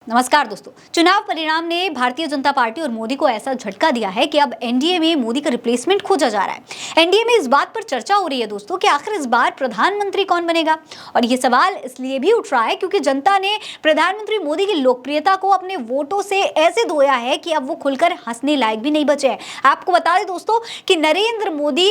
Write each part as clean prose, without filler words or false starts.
नमस्कार दोस्तों। चुनाव परिणाम ने भारतीय जनता पार्टी और मोदी को ऐसा झटका दिया है कि अब एनडीए में मोदी का रिप्लेसमेंट खोजा जा रहा है। एनडीए में इस बात पर चर्चा हो रही है दोस्तों कि आखिर इस बार प्रधानमंत्री कौन बनेगा। और ये सवाल इसलिए भी उठ रहा है क्योंकि जनता ने प्रधानमंत्री मोदी की लोकप्रियता को अपने वोटों से ऐसे धोया है कि अब वो खुलकर हंसने लायक भी नहीं बचे हैं। आपको बता दें दोस्तों कि नरेंद्र मोदी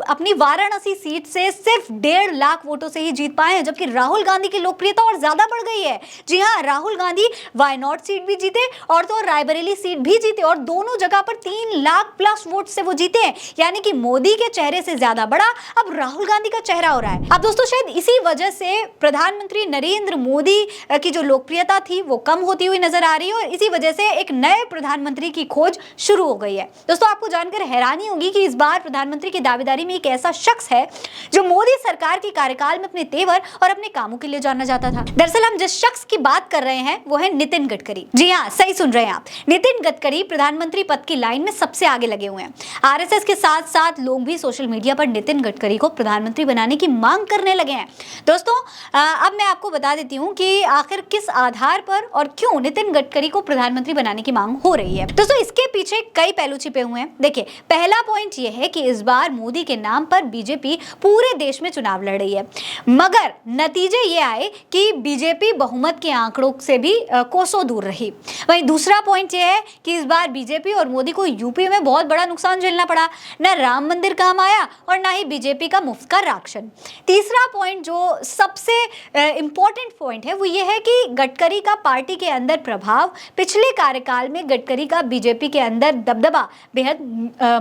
अपनी वाराणसी सीट से सिर्फ 1.5 लाख वोटों से ही जीत पाए हैं, जबकि राहुल गांधी की लोकप्रियता और ज्यादा बढ़ गई है। जी हाँ, राहुल गांधी वायनॉट सीट भी जीते और तो रायबरेली सीट भी जीते और दोनों जगह पर 3 लाख प्लस वोट से वो जीते हैं। यानी कि मोदी के चेहरे से ज्यादा बड़ा अब राहुल गांधी का चेहरा हो रहा है। अब दोस्तों शायद इसी वजह से प्रधानमंत्री नरेंद्र मोदी की जो लोकप्रियता थी वो कम होती हुई नजर आ रही है और इसी वजह से एक नए प्रधानमंत्री की खोज शुरू हो गई है। दोस्तों आपको जानकर हैरानी होगी कि इस बार प्रधानमंत्री की दावेदारी में एक ऐसा शख्स है जो मोदी सरकार के कार्यकाल में अपने तेवर और अपने कामों के लिए जाना जाता था। दरअसल हम जिस शख्स की बात कर रहे हैं वो है नितिन गडकरी। जी हाँ, सही सुन रहे हैं आप। नितिन गडकरी प्रधानमंत्री पद की लाइन में सबसे आगे लगे हुए हैं। आरएसएस के साथ साथ लोग भी सोशल मीडिया पर नितिन गडकरी को प्रधानमंत्री बनाने की मांग करने लगे हैं। दोस्तों अब मैं आपको बता देती हूँ कि आखिर किस आधार पर और क्यों नितिन गडकरी को प्रधानमंत्री बनाने की मांग हो रही है। दोस्तों इसके पीछे कई पहलू छिपे हुए हैं। देखिए, पहला पॉइंट यह है कि इस बार मोदी के नाम पर बीजेपी पूरे देश में चुनाव लड़ रही है, मगर नतीजे ये आए कि बीजेपी बहुमत के आंकड़ों से भी कोसों दूर रही। वहीं दूसरा पॉइंट यह है कि इस बार बीजेपी और मोदी को यूपी में बहुत बड़ा नुकसान झेलना पड़ा। न राम मंदिर काम आया और न ही बीजेपी का मुफ्त का राशन। तीसरा पॉइंट जो सबसे इंपॉर्टेंट पॉइंट है वो ये है कि गडकरी का पार्टी के अंदर प्रभाव, पिछले कार्यकाल में गडकरी का बीजेपी के अंदर दबदबा बेहद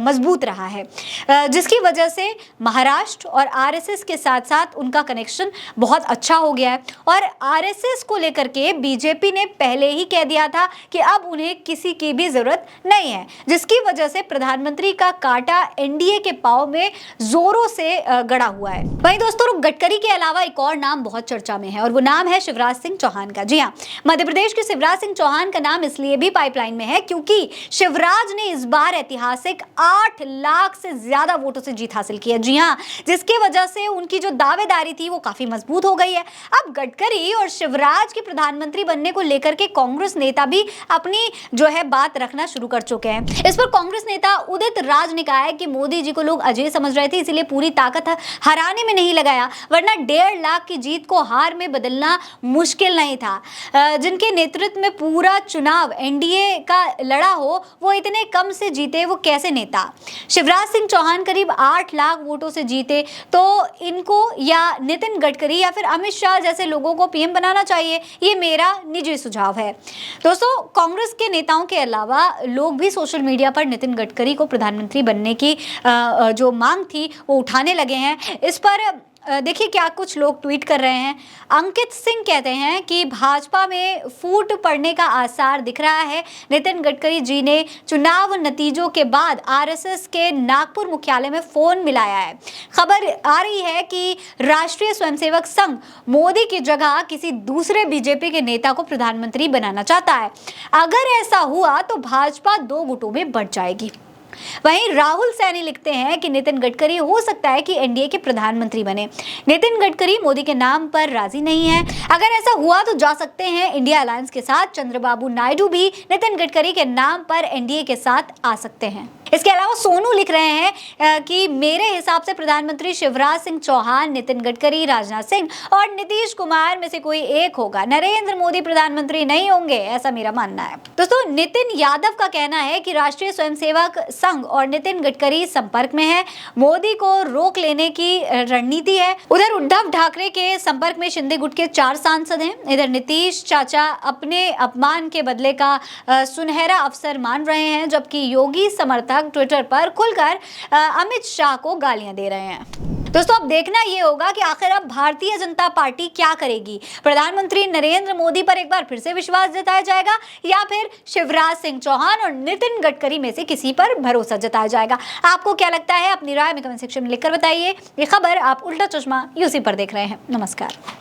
मजबूत रहा है, जिसकी वजह से महाराष्ट्र और आरएसएस के साथ साथ उनका कनेक्शन बहुत अच्छा हो गया है। और आरएसएस को लेकर के बीजेपी ने पहले ही कह दिया था कि अब उन्हें किसी की भी जरूरत नहीं है, जिसकी वजह से प्रधानमंत्री का कांटा एनडीए के पांव में जोरों से गड़ा हुआ है। वहीं दोस्तों गडकरी के अलावा एक और नाम बहुत चर्चा में है और वो नाम है शिवराज सिंह चौहान का। जी हाँ, मध्य प्रदेश के शिवराज सिंह चौहान का नाम इसलिए भी पाइपलाइन में है क्योंकि शिवराज ने इस बार ऐतिहासिक 8 लाख से ज्यादा वोटों से जीत हासिल की है। जी हाँ, जिसकी वजह से उनकी जो दावेदारी थी वो काफी मजबूत हो गई है। अब गडकरी और शिवराज के प्रधानमंत्री बनने को लेकर के कांग्रेस नेता भी अपनी जो है बात रखना शुरू कर चुके हैं। इस पर कांग्रेस नेता उदित राज ने कहा है कि मोदी जी को लोग अजय समझ रहे थे, इसलिए पूरी ताकत हराने में नहीं लगाया, वरना 1.5 लाख की जीत को हार में बदलना मुश्किल नहीं था। जिनके नेतृत्व में पूरा चुनाव एनडीए का लड़ा हो वो इतने कम से जीते, वो कैसे नेता। शिवराज सिंह चौहान करीब 8 लाख वोटों से जीते, तो इनको या नितिन गडकरी या फिर अमित शाह जैसे लोगों को पीएम बनाना चाहिए, ये मेरा निजी सुझाव है। दोस्तों कांग्रेस के नेताओं के अलावा लोग भी सोशल मीडिया पर नितिन गडकरी को प्रधानमंत्री बनने की जो मांग थी वो उठाने लगे हैं। इस पर देखिए क्या कुछ लोग ट्वीट कर रहे हैं। अंकित सिंह कहते हैं कि भाजपा में फूट पड़ने का आसार दिख रहा है। नितिन गडकरी जी ने चुनाव नतीजों के बाद आरएसएस के नागपुर मुख्यालय में फोन मिलाया है। खबर आ रही है कि राष्ट्रीय स्वयंसेवक संघ मोदी की जगह किसी दूसरे बीजेपी के नेता को प्रधानमंत्री बनाना चाहता है। अगर ऐसा हुआ तो भाजपा 2 गुटों में बढ़ जाएगी। वहीं राहुल सैनी लिखते हैं कि नितिन गडकरी हो सकता है कि एनडीए के प्रधानमंत्री बने। नितिन गडकरी मोदी के नाम पर राजी नहीं है। अगर ऐसा हुआ तो जा सकते हैं इंडिया अलायंस के साथ। चंद्रबाबू नायडू भी नितिन गडकरी के नाम पर एनडीए के साथ आ सकते हैं। इसके अलावा सोनू लिख रहे हैं कि मेरे हिसाब से प्रधानमंत्री शिवराज सिंह चौहान, नितिन गडकरी, राजनाथ सिंह और नीतीश कुमार में से कोई एक होगा। नरेंद्र मोदी प्रधानमंत्री नहीं होंगे, ऐसा मेरा मानना है। दोस्तों नितिन यादव का कहना है कि राष्ट्रीय स्वयंसेवक संघ और नितिन गडकरी संपर्क में है। मोदी को रोक लेने की रणनीति है। उधर उद्धव ठाकरे के संपर्क में शिंदे गुट के 4 सांसद हैं। इधर नीतीश चाचा अपने अपमान के बदले का सुनहरा अवसर मान रहे हैं, जबकि योगी समर्थक ट्विटर पर खुलकर अमित शाह को गालियां दे रहे हैं। दोस्तों अब देखना यह होगा कि आखिर अब भारतीय जनता पार्टी क्या करेगी। प्रधानमंत्री नरेंद्र मोदी पर एक बार फिर से विश्वास जताया जाएगा या फिर शिवराज सिंह चौहान और नितिन गडकरी में से किसी पर भरोसा जताया जाएगा। आपको क्या लगता है? अपनी राय में कमेंट सेक्शन में लिखकर बताइए। ये खबर आप उल्टा चश्मा यूसी पर देख रहे हैं। नमस्कार।